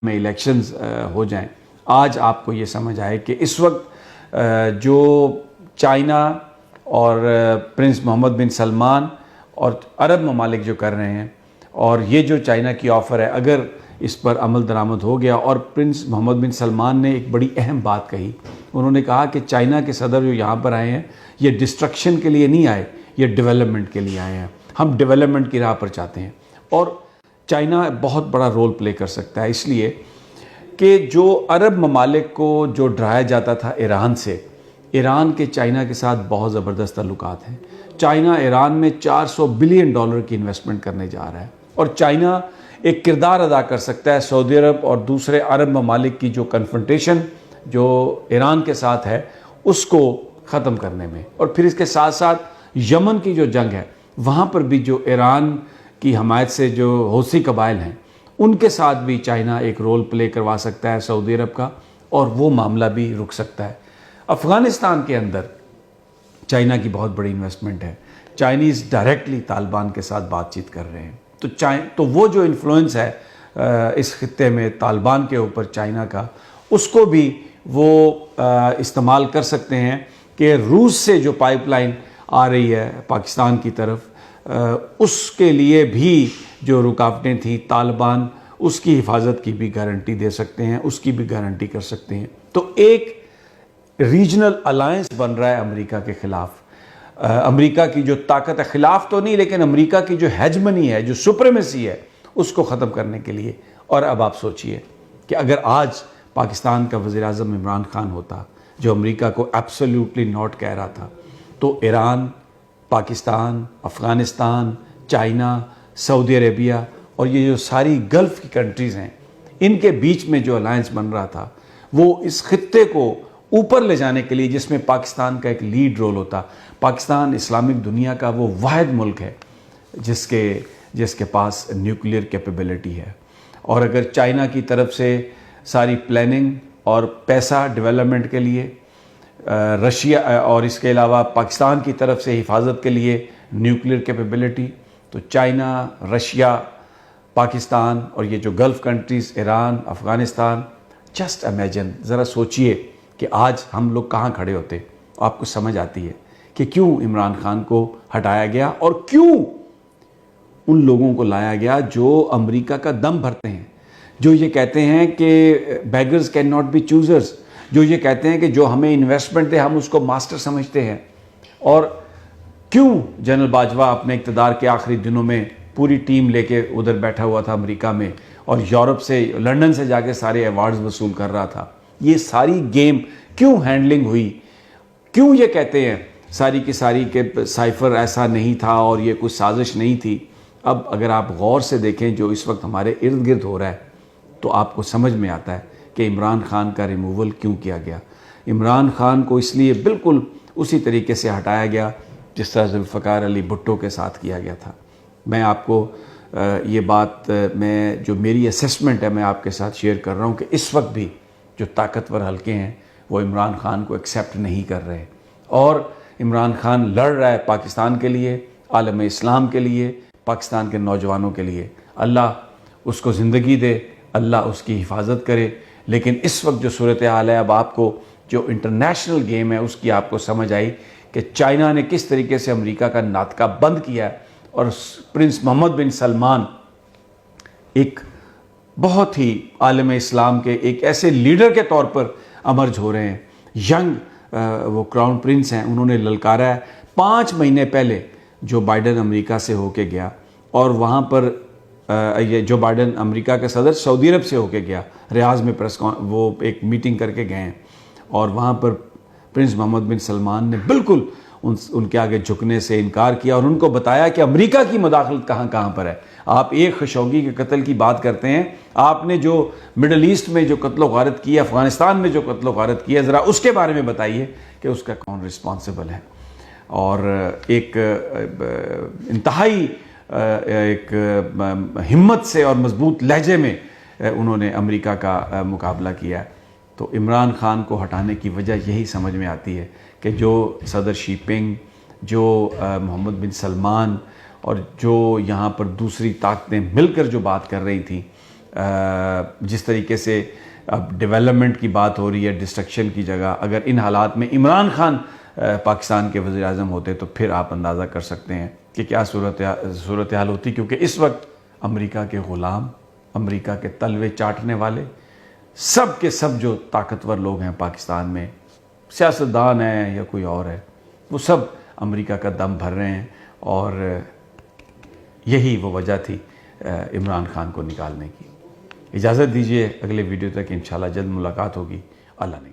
में इलेक्शंस हो जाएं, आज आपको ये समझ आए कि इस वक्त जो चाइना और प्रिंस मोहम्मद बिन सलमान और अरब ममालिक जो कर रहे हैं, और ये जो चाइना की ऑफ़र है, अगर इस पर अमल दरामद हो गया, और प्रिंस मोहम्मद बिन सलमान ने एक बड़ी अहम बात कही। उन्होंने कहा कि चाइना के सदर जो यहाँ पर आए हैं, ये डिस्ट्रक्शन के लिए नहीं आए, ये डेवलपमेंट के लिए आए हैं। हम डेवलपमेंट की राह पर चाहते हैं, और चाइना बहुत बड़ा रोल प्ले कर सकता है, इसलिए कि जो अरब ममालिक को जो डराया जाता था ईरान से, ईरान के चाइना के साथ बहुत ज़बरदस्त ताल्लुकात हैं। चाइना ईरान में $400 बिलियन की इन्वेस्टमेंट करने जा रहा है, और चाइना एक किरदार अदा कर सकता है सऊदी अरब और दूसरे अरब ममालिक की जो कन्फ्रंटेशन जो ईरान के साथ है उसको ख़त्म करने में। और फिर इसके साथ साथ यमन की जो जंग है, वहाँ पर भी जो ईरान की हमायत से जो हौसी कबाइल हैं, उनके साथ भी चाइना एक रोल प्ले करवा सकता है सऊदी अरब का, और वो मामला भी रुक सकता है। अफ़गानिस्तान के अंदर चाइना की बहुत बड़ी इन्वेस्टमेंट है। चाइनीज़ डायरेक्टली तालिबान के साथ बातचीत कर रहे हैं, तो वो जो इन्फ्लुएंस है इस खित्ते में तालिबान के ऊपर चाइना का, उसको भी वो इस्तेमाल कर सकते हैं कि रूस से जो पाइपलाइन आ रही है पाकिस्तान की तरफ, उसके लिए भी जो रुकावटें थी, तालिबान उसकी हिफाजत की भी गारंटी दे सकते हैं, उसकी भी गारंटी कर सकते हैं। तो एक रीजनल अलायंस बन रहा है अमेरिका के ख़िलाफ़। अमेरिका की जो ताकत है, ख़िलाफ़ तो नहीं, लेकिन अमेरिका की जो हेजमनी है, जो सुप्रीमेसी है, उसको ख़त्म करने के लिए। और अब आप सोचिए कि अगर आज पाकिस्तान का वज़ीर-ए-आज़म इमरान खान होता, जो अमेरिका को एब्सोल्युटली नॉट कह रहा था, तो Iran, Pakistan, Afghanistan, China, Saudi Arabia और ये जो सारी गल्फ़ की कंट्रीज़ हैं, इनके बीच में जो अलायंस बन रहा था, वो इस खित्ते को ऊपर ले जाने के लिए, जिसमें पाकिस्तान का एक लीड रोल होता। पाकिस्तान इस्लामिक दुनिया का वो वाहिद मुल्क है जिसके पास न्यूक्लियर कैपेबिलिटी है, और अगर चाइना की तरफ से सारी प्लानिंग और पैसा डेवलपमेंट के लिए, रशिया और इसके अलावा पाकिस्तान की तरफ से हिफाजत के लिए न्यूक्लियर कैपेबिलिटी, तो चाइना, रशिया, पाकिस्तान और ये जो gulf countries, Iran, Afghanistan, just imagine, ज़रा सोचिए कि आज हम लोग कहाँ खड़े होते। आपको समझ आती है कि क्यों इमरान खान को हटाया गया, और क्यों उन लोगों को लाया गया जो अमेरिका का दम भरते हैं, जो ये कहते हैं कि beggars can not be choosers, जो ये कहते हैं कि जो हमें इन्वेस्टमेंट दे हम उसको मास्टर समझते हैं। और क्यों जनरल बाजवा अपने इक़्तिदार के आखिरी दिनों में पूरी टीम लेके उधर बैठा हुआ था अमेरिका में, और यूरोप से, लंदन से जाके सारे अवार्ड्स वसूल कर रहा था। ये सारी गेम क्यों हैंडलिंग हुई? क्यों ये कहते हैं सारी की सारी के साइफर ऐसा नहीं था और ये कुछ साजिश नहीं थी? अब अगर आप गौर से देखें जो इस वक्त हमारे इर्द गिर्द हो रहा है, तो आपको समझ में आता है कि इमरान खान का रिमूवल क्यों किया गया। इमरान खान को इसलिए बिल्कुल उसी तरीके से हटाया गया जिस तरह जुल्फ़िकार अली भुट्टो के साथ किया गया था। मैं आपको ये बात, मैं जो मेरी असेसमेंट है, मैं आपके साथ शेयर कर रहा हूँ कि इस वक्त भी जो ताकतवर हल्के हैं वो इमरान खान को एक्सेप्ट नहीं कर रहे, और इमरान खान लड़ रहा है पाकिस्तान के लिए, आलम इस्लाम के लिए, पाकिस्तान के नौजवानों के लिए। अल्लाह उसको ज़िंदगी दे, अल्लाह उसकी हिफाजत करे। लेकिन इस वक्त जो सूरत हाल है, अब आपको जो इंटरनेशनल गेम है उसकी आपको समझ आई कि चाइना ने किस तरीके से अमेरिका का नाटका बंद किया है, और प्रिंस मोहम्मद बिन सलमान एक बहुत ही आलम इस्लाम के एक ऐसे लीडर के तौर पर अमर्ज हो रहे हैं। यंग वो क्राउन प्रिंस हैं, उन्होंने ललकारा है। 5 महीने पहले जो बाइडन अमेरिका से होके गया, और वहाँ पर ये जो बाइडन अमेरिका के सदर सऊदी अरब से होके गया, रियाज में वो एक मीटिंग करके गए हैं, और वहाँ पर प्रिंस मोहम्मद बिन सलमान ने बिल्कुल उनके आगे झुकने से इनकार किया, और उनको बताया कि अमेरिका की मदाखलत कहाँ कहाँ पर है। आप एक खशोगी के कत्ल की बात करते हैं, आपने जो मिडल ईस्ट में जो कत्लो गारत की है, अफ़गानिस्तान में जो कत्लो गारत की है, ज़रा उसके बारे में बताइए कि उसका कौन रिस्पॉन्सिबल है। और एक इंतहाई एक हिम्मत से और मजबूत लहजे में उन्होंने अमेरिका का मुकाबला किया। तो इमरान खान को हटाने की वजह यही समझ में आती है कि जो सदर शीपिंग, जो मोहम्मद बिन सलमान और जो यहाँ पर दूसरी ताकतें मिलकर जो बात कर रही थी, जिस तरीके से अब डेवलपमेंट की बात हो रही है डिस्ट्रक्शन की जगह, अगर इन हालात में इमरान खान पाकिस्तान के वज़ीर आज़म होते तो फिर आप अंदाज़ा कर सकते हैं कि क्या सूरत हाल होती। क्योंकि इस वक्त अमेरिका के ग़ुलाम, अमेरिका के तलवे चाटने वाले सब के सब जो ताकतवर लोग हैं पाकिस्तान में, सियासतदान हैं या कोई और है, वो सब अमेरिका का दम भर रहे हैं। और यही वो वजह थी इमरान खान को निकालने की। इजाज़त दीजिए, अगले वीडियो तक इंशाल्लाह जल्द मुलाकात होगी। अल्लाह ने